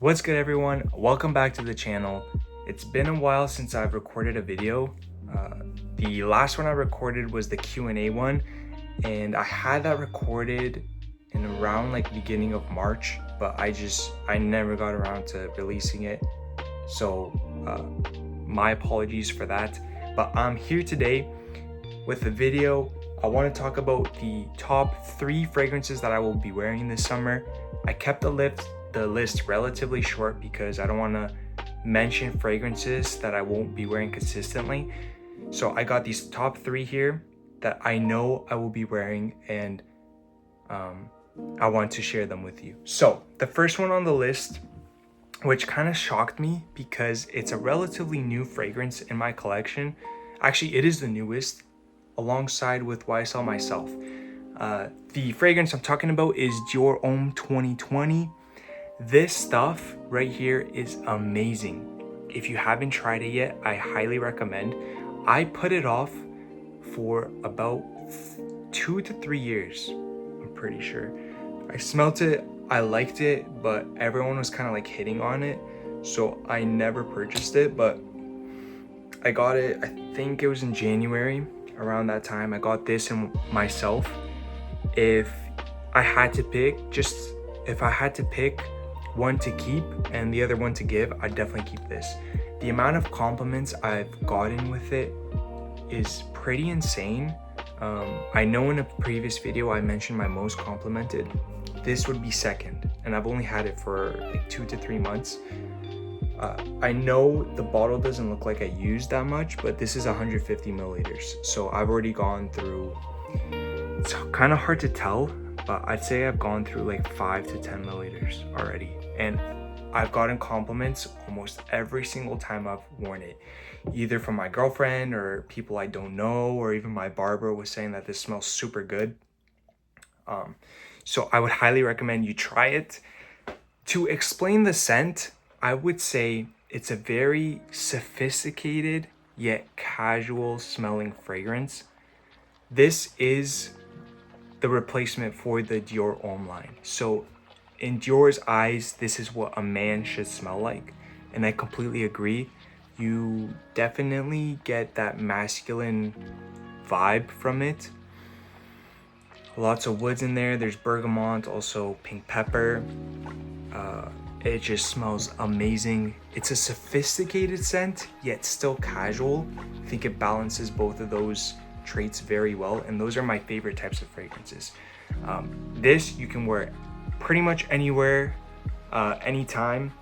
What's good, everyone? Welcome back to the channel. It's been a while since I've recorded a video. The last one I recorded was the Q&A one, and I had that recorded in around like beginning of March, but I never got around to releasing it. So my apologies for that. But I'm here today with a video. I want to talk about the top 3 fragrances that I will be wearing this summer. I kept the list relatively short because I don't want to mention fragrances that I won't be wearing consistently. So I got these top 3 here that I know I will be wearing, and I want to share them with you. So the first one on the list, which kind of shocked me because it's a relatively new fragrance in my collection. Actually, it is the newest, alongside with YSL Myself. The fragrance I'm talking about is Dior Homme 2020. This stuff right here is amazing. If you haven't tried it yet, I highly recommend. I put it off for about 2 to 3 years, I'm pretty sure. I smelt it, I liked it, but everyone was kind of like hitting on it, so I never purchased it. But I got it, I think it was in January, around that time. I got this in myself. If I had to pick one to keep and the other one to give, I'd definitely keep this. The amount of compliments I've gotten with it is pretty insane. I know in a previous video I mentioned my most complimented. This would be second, and I've only had it for like 2 to 3 months. I know the bottle doesn't look like I used that much, but this is 150 milliliters. So I've already gone through, it's kind of hard to tell, but I'd say I've gone through like 5 to 10 milliliters already. And I've gotten compliments almost every single time I've worn it, either from my girlfriend or people I don't know, or even my barber was saying that this smells super good. So I would highly recommend you try it. To explain the scent, I would say it's a very sophisticated yet casual smelling fragrance. This is the replacement for the Dior Homme line. So in Dior's eyes, this is what a man should smell like. And I completely agree. You definitely get that masculine vibe from it. Lots of woods in there. There's bergamot, also pink pepper. It just smells amazing. It's a sophisticated scent, yet still casual. I think it balances both of those traits very well, and those are my favorite types of fragrances. This you can wear pretty much anywhere, anytime.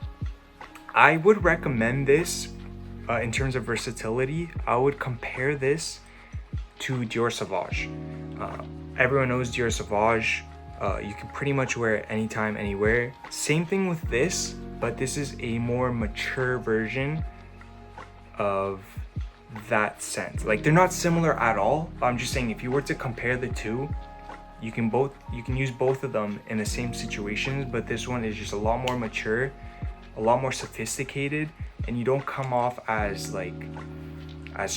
I would recommend this in terms of versatility. I would compare this to Dior Sauvage. Everyone knows Dior Sauvage. You can pretty much wear it anytime, anywhere. Same thing with this, but this is a more mature version of that scent. Like, they're not similar at all, but I'm just saying if you were to compare the two, you can use both of them in the same situations, but this one is just a lot more mature, a lot more sophisticated, and you don't come off as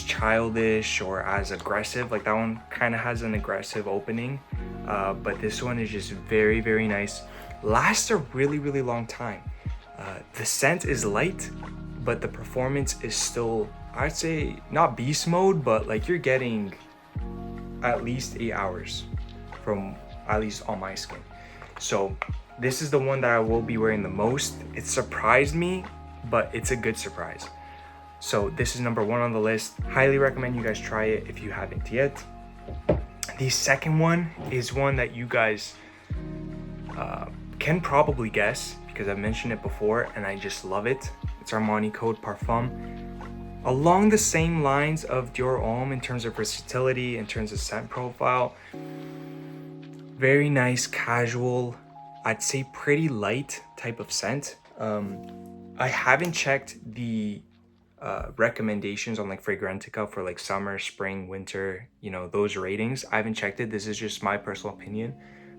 childish or as aggressive. Like, that one kind of has an aggressive opening, but this one is just very, very nice. Lasts a really, really long time. The scent is light, but the performance is still, I'd say, not beast mode, but like you're getting at least 8 hours from, at least on my skin. So this is the one that I will be wearing the most. It surprised me, but it's a good surprise. So this is number 1 on the list. Highly recommend you guys try it if you haven't yet. The second one is one that you guys can probably guess because I've mentioned it before and I just love it. It's Armani Code Parfum. Along the same lines of Dior Homme in terms of versatility, in terms of scent profile. Very nice, casual, I'd say pretty light type of scent. I haven't checked the recommendations on like Fragrantica for like summer, spring, winter, those ratings. I haven't checked it. This is just my personal opinion.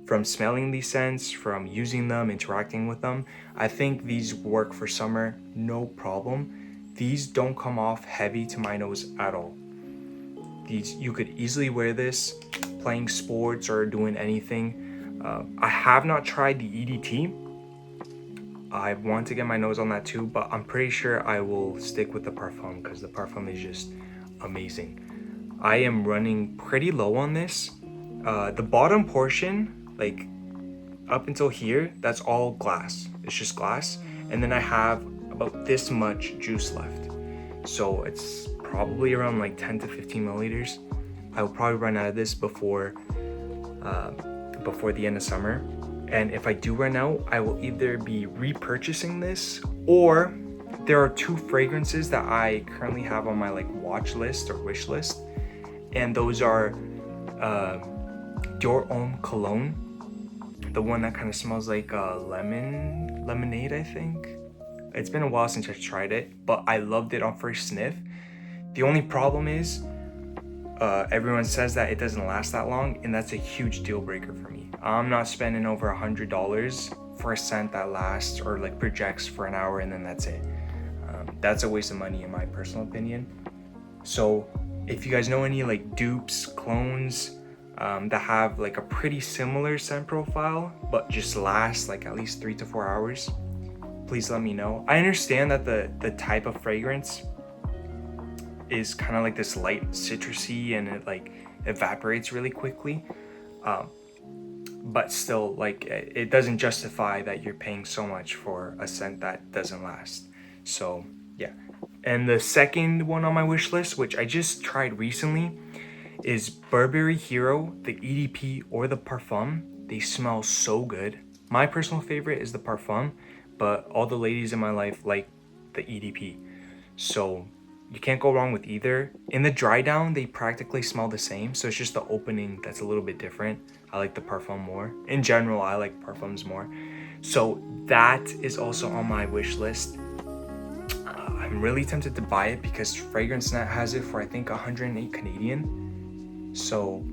From smelling these scents, from using them, interacting with them, I think these work for summer, no problem. These don't come off heavy to my nose at all. You could easily wear this playing sports or doing anything. I have not tried the EDT. I want to get my nose on that too, but I'm pretty sure I will stick with the Parfum because the Parfum is just amazing. I am running pretty low on this. The bottom portion, like up until here, that's all glass. It's just glass. And then I have about this much juice left. So it's probably around like 10 to 15 milliliters. I will probably run out of this before the end of summer. And if I do run out, I will either be repurchasing this, or there are 2 fragrances that I currently have on my like watch list or wish list. And those are Dior Homme Cologne, the one that kind of smells like lemonade, I think. It's been a while since I tried it, but I loved it on first sniff. The only problem is everyone says that it doesn't last that long, and that's a huge deal breaker for me. I'm not spending over $100 for a scent that lasts or like projects for an hour and then that's it. That's a waste of money in my personal opinion. So if you guys know any like dupes, clones that have like a pretty similar scent profile but just last like at least 3 to 4 hours, please let me know. I understand that the type of fragrance is kind of like this light citrusy and it like evaporates really quickly, but still, like, it doesn't justify that you're paying so much for a scent that doesn't last. So yeah. And the second one on my wish list, which I just tried recently, is Burberry Hero, the EDP or the Parfum. They smell so good. My personal favorite is the Parfum, but all the ladies in my life like the EDP. So you can't go wrong with either. In the dry down, they practically smell the same, so it's just the opening that's a little bit different. I like the Parfum more. In general, I like Parfums more. So that is also on my wish list. I'm really tempted to buy it because FragranceNet has it for I think 108 Canadian. So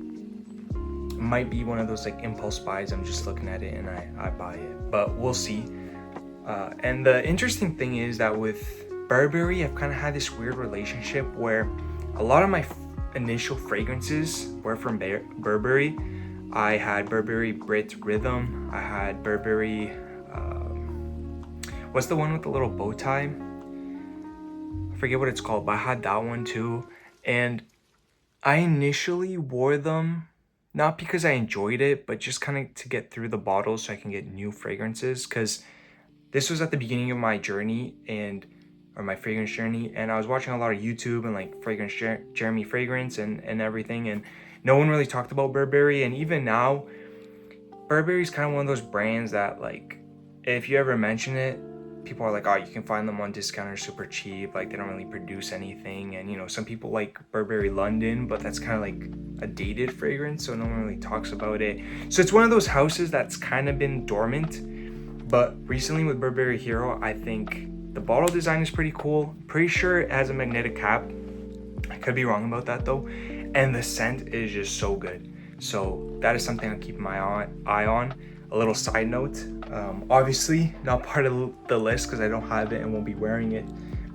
it might be one of those like impulse buys. I'm just looking at it and I buy it, but we'll see. And the interesting thing is that with Burberry, I've kind of had this weird relationship where a lot of my initial fragrances were from Burberry. I had Burberry Brit Rhythm. I had Burberry, what's the one with the little bow tie? I forget what it's called, but I had that one too. And I initially wore them, not because I enjoyed it, but just kind of to get through the bottle so I can get new fragrances. Because this was at the beginning of my journey or my fragrance journey, and I was watching a lot of YouTube and like fragrance Jeremy Fragrance and everything, and no one really talked about Burberry. And even now, Burberry is kind of one of those brands that like if you ever mention it, people are like, oh, you can find them on discount or super cheap, like they don't really produce anything. And you know, some people like Burberry London, but that's kind of like a dated fragrance, so no one really talks about it. So it's one of those houses that's kind of been dormant. But recently with Burberry Hero, I think the bottle design is pretty cool. Pretty sure it has a magnetic cap. I could be wrong about that though. And the scent is just so good. So that is something I'll keep my eye on. A little side note, obviously not part of the list because I don't have it and won't be wearing it,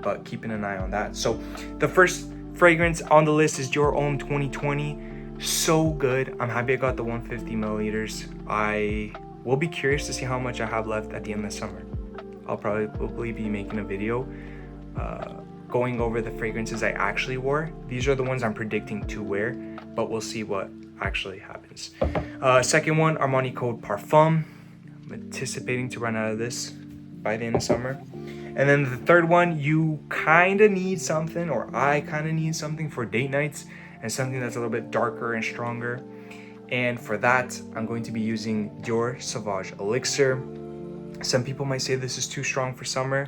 but keeping an eye on that. So the first fragrance on the list is Dior Homme 2020. So good. I'm happy I got the 150 milliliters. I will be curious to see how much I have left at the end of the summer. I'll probably be making a video going over the fragrances I actually wore. These are the ones I'm predicting to wear, but we'll see what actually happens. Second one, Armani Code Parfum. I'm anticipating to run out of this by the end of summer. And then the third one, you kind of need something, or I kind of need something for date nights, and something that's a little bit darker and stronger. And for that, I'm going to be using Dior Sauvage Elixir. Some people might say this is too strong for summer.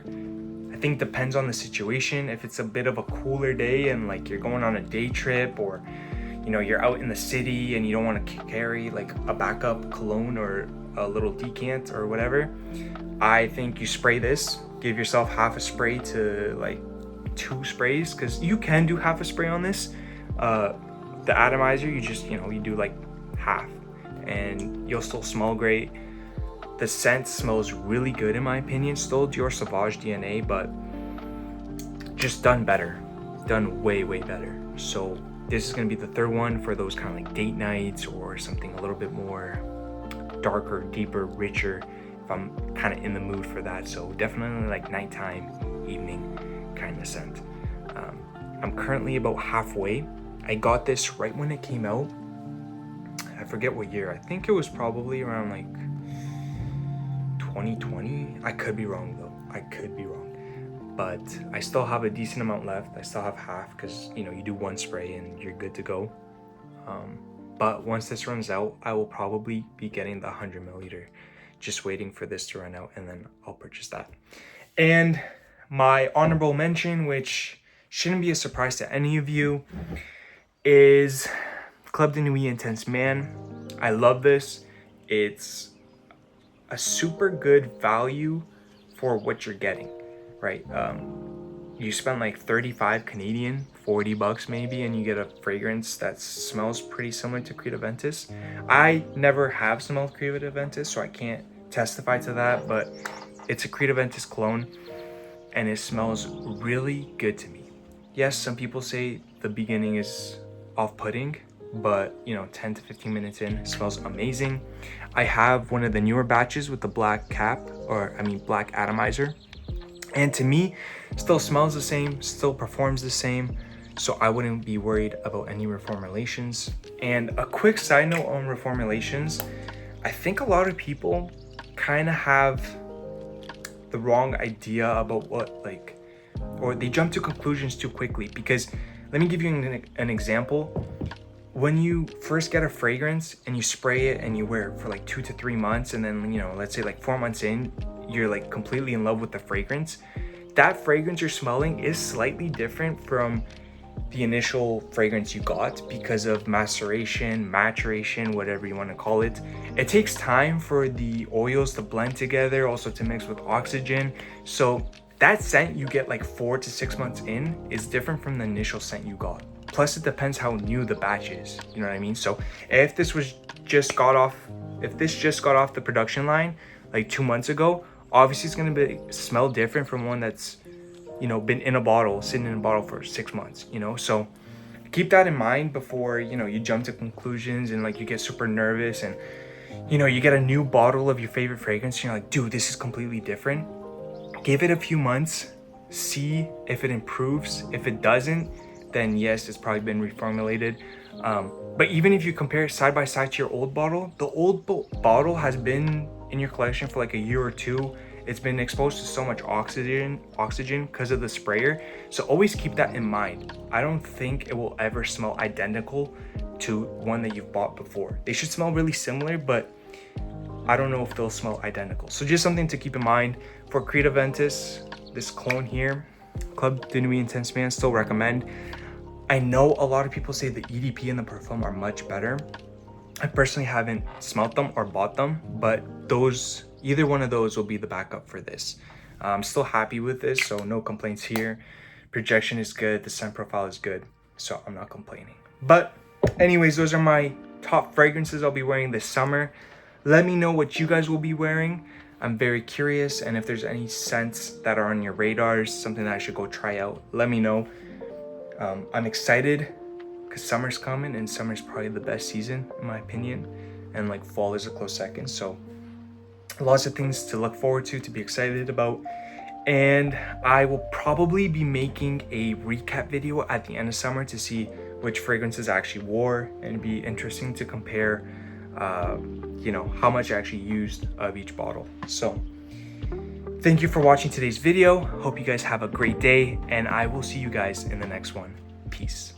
I think depends on the situation. If it's a bit of a cooler day and like you're going on a day trip, or you know, you're out in the city and you don't want to carry like a backup cologne or a little decant or whatever, I think you spray this. Give yourself half a spray to like 2 sprays, because you can do half a spray on this. The atomizer, you just, you know, you do like half and you'll still smell great. The scent smells really good in my opinion. Still Dior Sauvage DNA, but just done better. Done way better. So this is gonna be the third one for those kind of like date nights or something a little bit more darker, deeper, richer if I'm kind of in the mood for that. So definitely like nighttime, evening kind of scent. I'm currently about halfway. I got this right when it came out. I forget what year. I think it was probably around like 2020. I could be wrong though. I could be wrong. But I still have a decent amount left. I still have half because, you know, you do one spray and you're good to go. But once this runs out, I will probably be getting the 100 milliliter. Just waiting for this to run out and then I'll purchase that. And my honorable mention, which shouldn't be a surprise to any of you, is Club de Nuit Intense Man. I love this. It's a super good value for what you're getting, right? You spend like 35 Canadian, 40 bucks maybe, and you get a fragrance that smells pretty similar to Creed Aventus. I never have smelled Creed Aventus, so I can't testify to that, but it's a Creed Aventus cologne and it smells really good to me. Yes, some people say the beginning is off-putting, but you know, 10 to 15 minutes in, it smells amazing. I have one of the newer batches with the black cap, black atomizer, and to me, still smells the same, still performs the same, so I wouldn't be worried about any reformulations. And a quick side note on reformulations, I think a lot of people kind of have the wrong idea about or they jump to conclusions too quickly, because let me give you an example. When you first get a fragrance and you spray it and you wear it for like 2 to 3 months, and then, you know, let's say like 4 months in, you're like completely in love with the fragrance. That fragrance you're smelling is slightly different from the initial fragrance you got because of maceration, maturation, whatever you want to call it. It takes time for the oils to blend together, also to mix with oxygen. So that scent you get like 4 to 6 months in is different from the initial scent you got. Plus it depends how new the batch is, you know what I mean? So if this just got off the production line like 2 months ago, obviously it's gonna smell different from one that's, you know, been in a bottle, sitting in a bottle for 6 months, you know? So keep that in mind before, you know, you jump to conclusions and like you get super nervous and, you know, you get a new bottle of your favorite fragrance and you're like, dude, this is completely different. Give it a few months, see if it improves. If it doesn't, then yes, it's probably been reformulated. But even if you compare it side by side to your old bottle, the old bottle has been in your collection for like a year or two. It's been exposed to so much oxygen because of the sprayer. So always keep that in mind. I don't think it will ever smell identical to one that you've bought before. They should smell really similar, but I don't know if they'll smell identical. So just something to keep in mind. For Creed Aventus, this cologne here, Club de Nuit Intense Man, still recommend. I know a lot of people say the EDP and the Parfum are much better. I personally haven't smelt them or bought them, but either one of those will be the backup for this. I'm still happy with this, so no complaints here. Projection is good, the scent profile is good, so I'm not complaining. But anyways, those are my top fragrances I'll be wearing this summer. Let me know what you guys will be wearing. I'm very curious, and if there's any scents that are on your radars, something that I should go try out, let me know. I'm excited because summer's coming, and summer's probably the best season in my opinion, and like fall is a close second. So lots of things to look forward to be excited about. And I will probably be making a recap video at the end of summer to see which fragrances I actually wore, and it'd be interesting to compare you know, how much I actually used of each bottle. So thank you for watching today's video. Hope you guys have a great day, and I will see you guys in the next one. Peace.